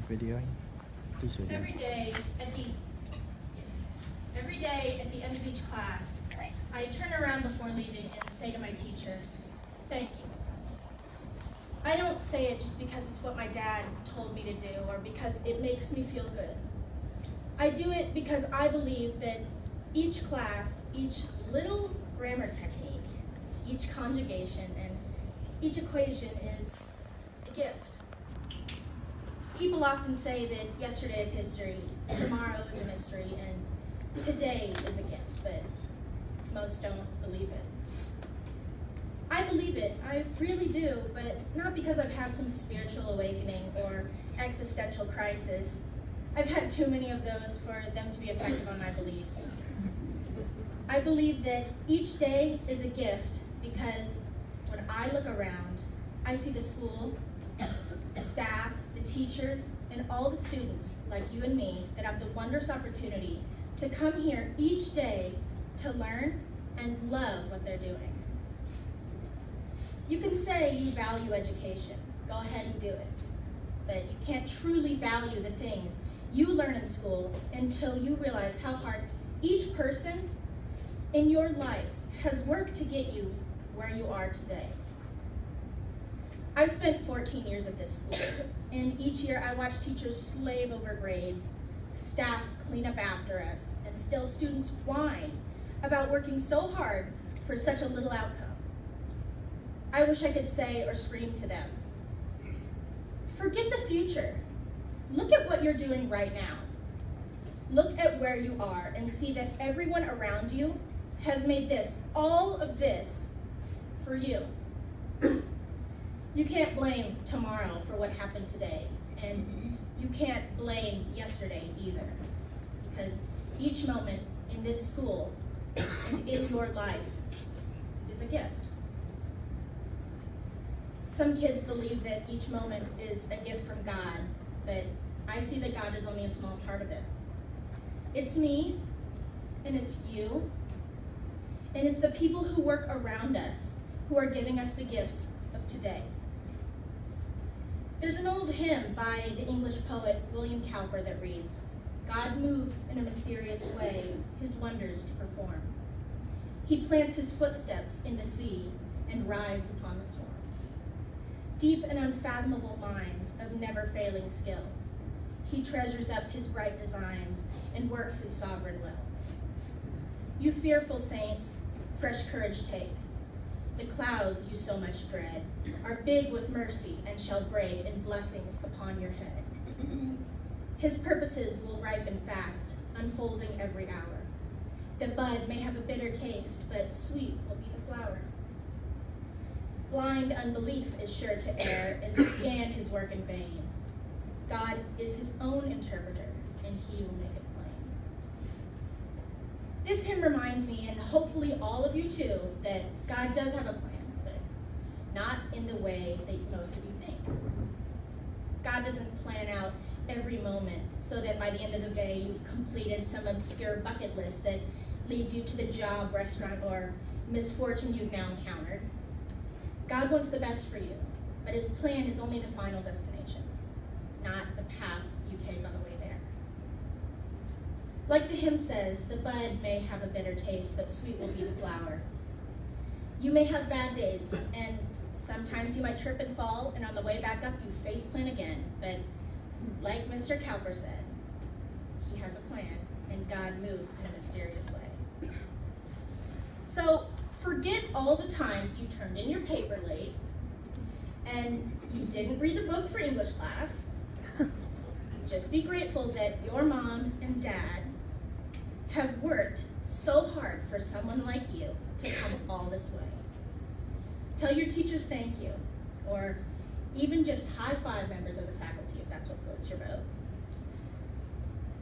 videoing? Every day at the end of each class, I turn around before leaving and say to my teacher, "Thank you." I don't say it just because it's what my dad told me to do or because it makes me feel good. I do it because I believe that each class, each little grammar technique, each conjugation, and each equation is a gift. People often say that yesterday is history, tomorrow is a mystery, and today is a gift, but most don't believe it. I believe it, I really do, but not because I've had some spiritual awakening or existential crisis. I've had too many of those for them to be effective on my beliefs. I believe that each day is a gift because when I look around, I see the school, the staff, the teachers, and all the students like you and me that have the wondrous opportunity to come here each day to learn and love what they're doing. You can say you value education. Go ahead and do it. But you can't truly value the things you learn in school until you realize how hard each person in your life has worked to get you where you are today. I've spent 14 years at this school, and each year I watch teachers slave over grades, staff clean up after us, and still students whine about working so hard for such a little outcome. I wish I could say or scream to them, forget the future. Look at what you're doing right now. Look at where you are and see that everyone around you has made this, all of this, for you. You can't blame tomorrow for what happened today, and you can't blame yesterday either, because each moment in this school and in your life is a gift. Some kids believe that each moment is a gift from God, but I see that God is only a small part of it. It's me, and it's you, and it's the people who work around us who are giving us the gifts of today. There's an old hymn by the English poet William Cowper that reads, "God moves in a mysterious way, his wonders to perform. He plants his footsteps in the sea and rides upon the storm. Deep and unfathomable minds of never-failing skill, he treasures up his bright designs and works his sovereign will. You fearful saints, fresh courage take. The clouds you so much dread are big with mercy and shall break in blessings upon your head. His purposes will ripen fast, unfolding every hour. The bud may have a bitter taste, but sweet will be the flower. Blind unbelief is sure to err and scan his work in vain. God is his own interpreter, and he will make it plain." This hymn reminds me, and hopefully all of you too, that God does have a plan, but not in the way that most of you think. God doesn't plan out every moment so that by the end of the day you've completed some obscure bucket list that leads you to the job, restaurant, or misfortune you've now encountered. God wants the best for you, but his plan is only the final destination, not the path you take on the way there. Like the hymn says, the bud may have a bitter taste, but sweet will be the flower. You may have bad days, and sometimes you might trip and fall, and on the way back up you faceplant again, but like Mr. Cowper said, he has a plan, and God moves in a mysterious way. So forget all the times you turned in your paper late, and you didn't read the book for English class. Just be grateful that your mom and dad have worked so hard for someone like you to come all this way. Tell your teachers thank you, or even just high five members of the faculty if that's what floats your boat.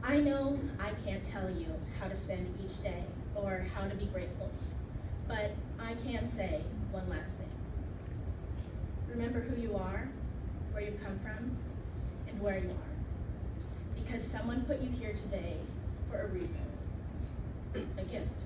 I know I can't tell you how to spend each day or how to be grateful, but I can say one last thing. Remember who you are, where you've come from, and where you are. Because someone put you here today for a reason, a gift.